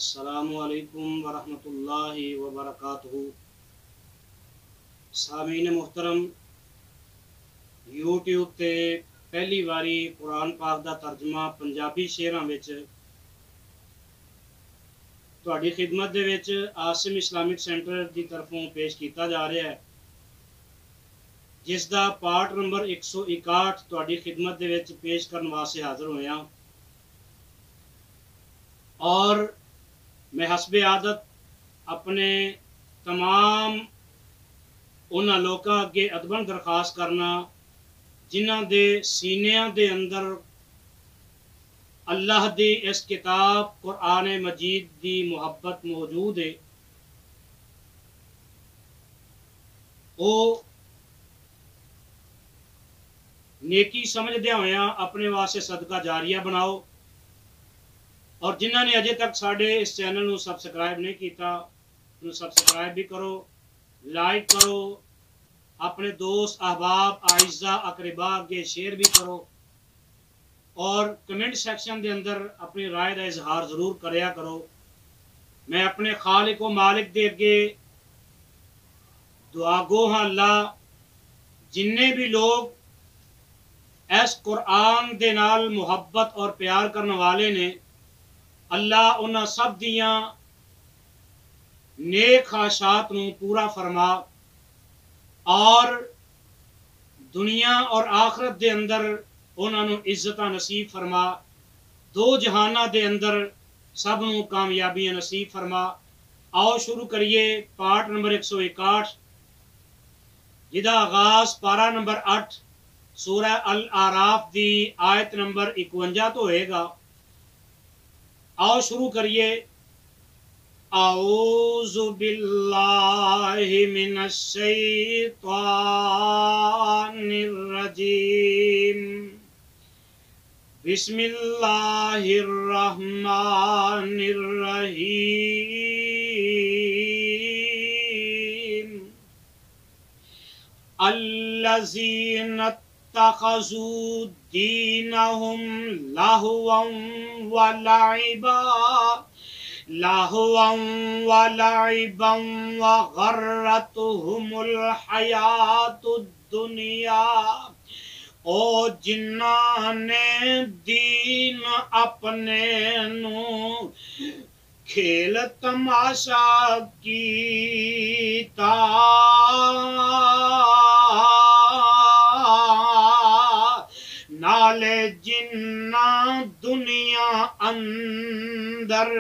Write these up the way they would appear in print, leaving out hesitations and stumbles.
السلام علیکم ورحمۃ اللہ وبرکاتہ۔ سامعین محترم، یوٹیوب تے پہلی واری قرآن پاک دا ترجمہ پنجابی شعراں وچ تہاڈی خدمت دے وچ عاصم اسلامک سینٹر دی طرفوں پیش کیتا جا رہا ہے، جس دا پارٹ نمبر 161 تہاڈی خدمت دے وچ پیش کرن واسطے حاضر ہویا، اور میں حسب عادت اپنے تمام انہاں لوکاں اگے ادباً درخواست کرنا جنہاں دے سینیاں دے اندر اللہ دی اس کتاب قرآن مجید دی محبت موجود ہے، او نیکی سمجھدے ہویاں اپنے واسطے صدقہ جاریہ بناؤ، اور جنہاں نے اجے تک ساڈے اس چینل نو سبسکرائب نہیں کیتا انہوں سبسکرائب بھی کرو، لائک کرو، اپنے دوست احباب اعزاء اقربا کے شیئر بھی کرو، اور کمنٹ سیکشن دے اندر اپنی رائے کا اظہار ضرور کریا کرو۔ میں اپنے خالق و مالک دے اگے دعا گو ہاں اللہ جننے بھی لوگ اس قرآن دے نال محبت اور پیار کرنے والے نے، اللہ انہاں سب دیاں نیک خواہشات نو پورا فرما، اور دنیا اور آخرت دے اندر انہاں نو عزتاں نصیب فرما، دو جہاناں دے اندر سب نو کامیابیاں نصیب فرما۔ آؤ شروع کریے پارٹ نمبر 161 جدا آغاز پارہ نمبر 8 سورہ الاعراف دی آیت نمبر 51 تو ہوئے گا۔ آؤ شروع کریے۔ اعوذ باللہ من الشیطان الرجیم، بسم اللہ الرحمن الرحیم۔ الذین اتخذوا دینہم لہوا ولعبا وغرتہم الحیات الدنیا، او جنہاں نے دین اپنے نو کھیل تماشا کیتا، نالے جنہ دنیا اندر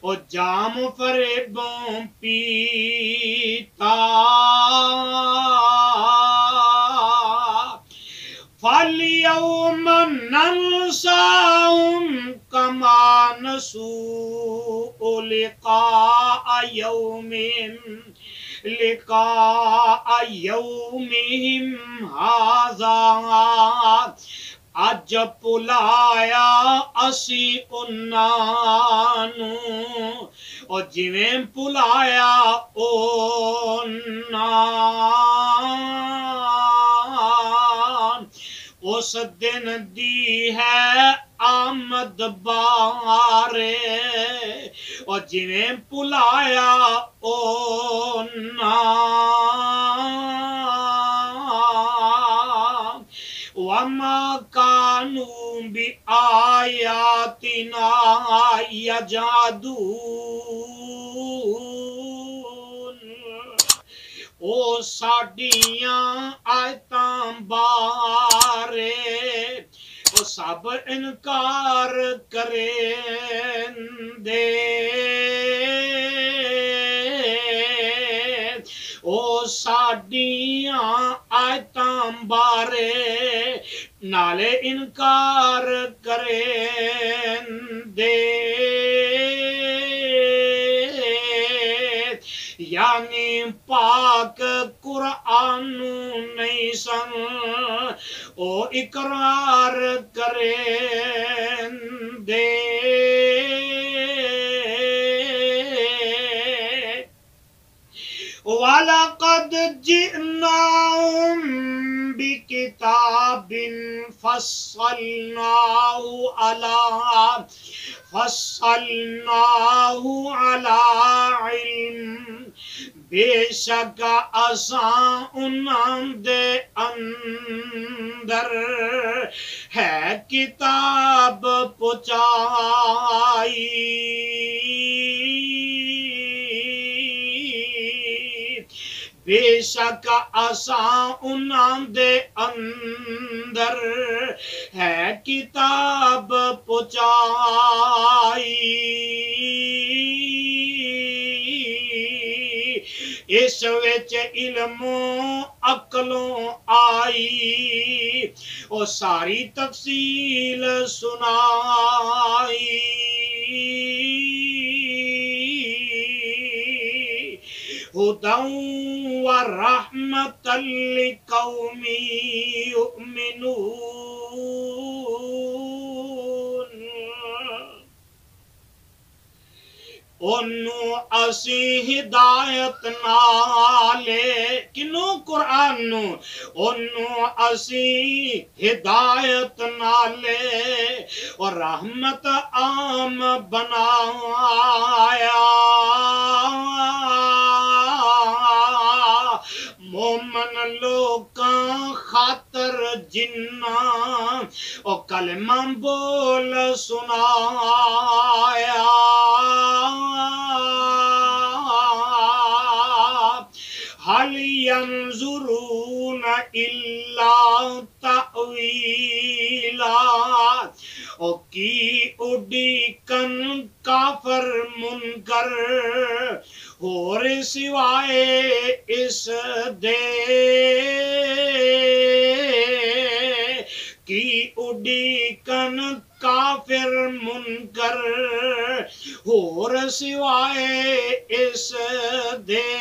او جام فریبوں پیتا، فَالْيَوْمَ نَنْسَاهُمْ كَمَا نَسُوا لِقَاءَ يَوْمِهِمْ هَذَا، اج پلایا اسی انہاں نو او جویں پلایا انہاں، اس دن دی ہے آمد بارے او جویں پلایا انہاں، وَمَا كَانُوا بِآيَاتِنَا يَجْحَدُونَ، او ساڈیاں آیتاں بارے او سب انکار کریندے، او ساڈیاں آیتاں بارے نالے انکار کریندے، یعنی پاک قرآن نہیں سن او اقرار کریندے، وَلَقَدْ جِئْنَاهُمْ بِكِتَابٍ فصلناہ علی علم، بے شک اساں انہاں دے اندر ہے کتاب پہنچائی، بے شک اساں انہاں دے اندر ہے کتاب پہنچائی، اس وچ علم و عقلوں آئی، او ساری تفصیل سنائی، ہدی ورحمۃ لقوم یؤمنون، انہوں اسی ہدایت نالے کنوں قرآن نو، انہوں اسی ہدایت نالے اور رحمت عام بنایا، مومن لوکاں خاطر جناں او کلمہ بول سنایا، هل ينظرون إلا تأویلا، او کی اڈیکن کافر منکر اور سوائے اس دے، کی اڈیکن کافر منکر اور سوائے اس دے،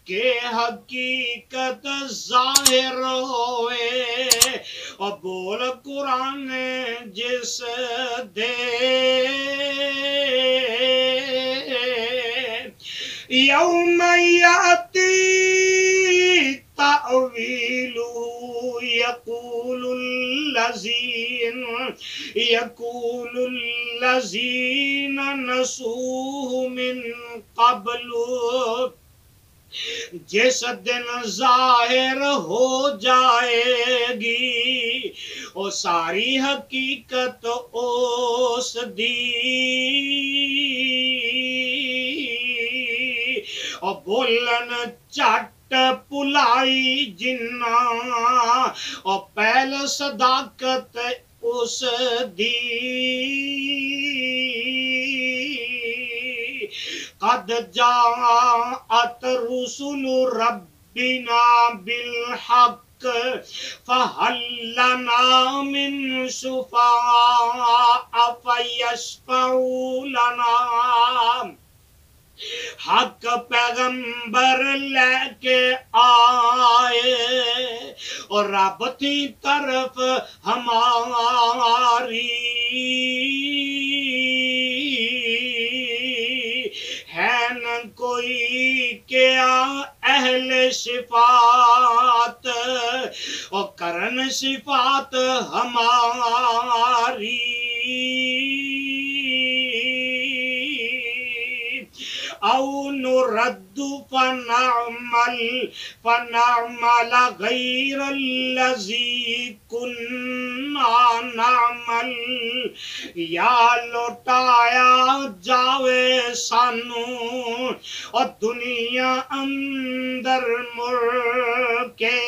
کہ حقیقت ظاہر ہوئے، اور بول قرآن جس دے، یوم یاتی تأویلہ یقول الذین نسوہ من قبل، جس دن ظاہر ہو جائے گی او ساری حقیقت اس دی، او بولن چٹ پلائی جنہ او پہل صداقت اس دی، قد جاءت رسل ربنا بالحق فهل لنا من شفعاء فیشفعوا لنا، حق پیغمبر لے کے آئے اور رب کی طرف ہماری، ہے نہ کوئی کیا اہل شفاعت اور کرن شفاعت ہماری، او نرد فنعمل غیر الذی کننا نعمل، یا لوٹایا جاوے سانو اور دنیا اندر مر کے،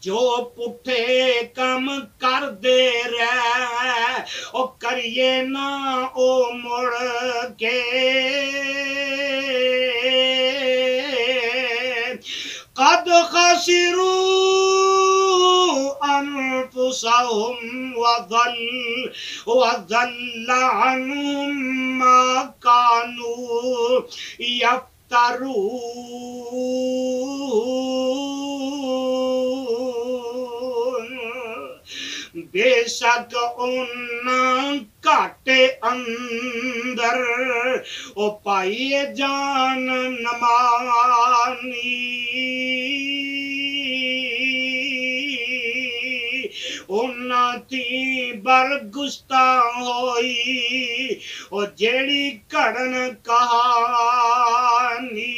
جو پٹھے کم کر دے رہے او کریے نہ او مڑ کے، قد خسروا انفسهم وضل عنهم ما كانوا يفترون، بے شک ان کاٹے اندر او پائیے جان نمانی انہاں تھی برگشتہ ہوئی او جیڑی کڑن کہانی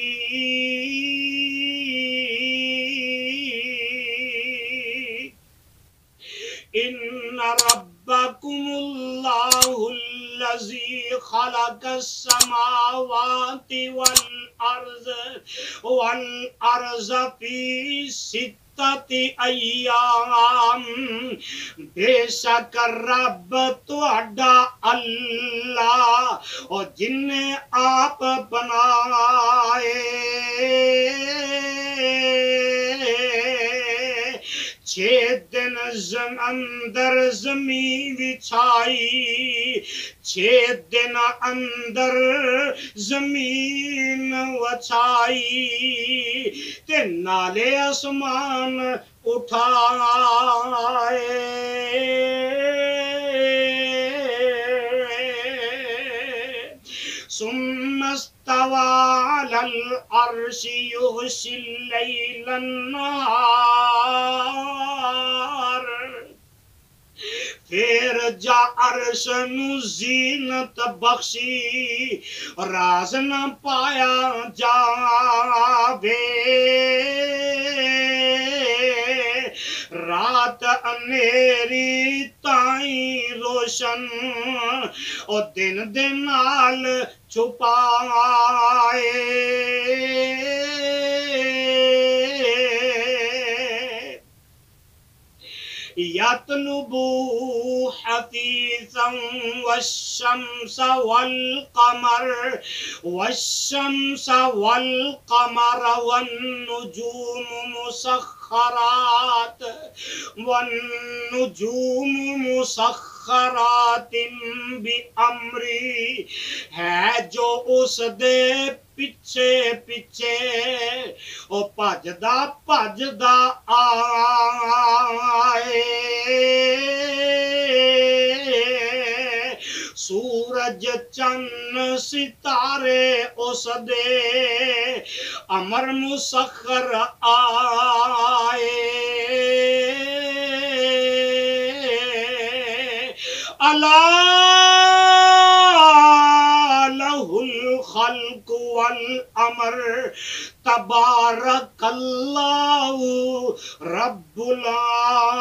ان ربکم اللہ الذی خلق السماوات والارض فی ستۃ ایام بے شک رب تہاڈا اللہ اور جن نے آپ بنائے 6 دن اندر زمین بچھائی 6 دن اندر زمین وچھائی تے نالے آسمان اٹھائے ثم استوى على العرش يغشي الليل النهار پھر جا عرش نو زینت بخشی راز نہ پایا جاوے رات انیری تائیں روشن او دن نال چھپائے يطلبوا حثيثا والشمس والقمر والنجوم مسخرات بأمری ہے جو اس دے پیچھے پیچھے او بھجدا آئے سورج چند ستارے اس دے امر مسخر آئے الا لہ الخلق والامر تبارک اللہ رب العالمین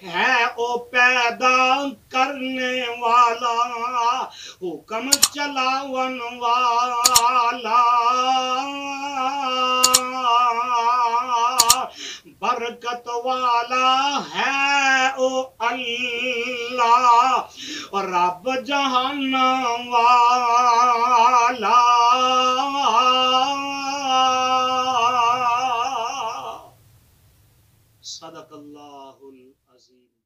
ہے او پیدا کرنے والا حکم چلاون والا برکت والا ہے او اللہ رب جہان والا صدق اللہ العظیم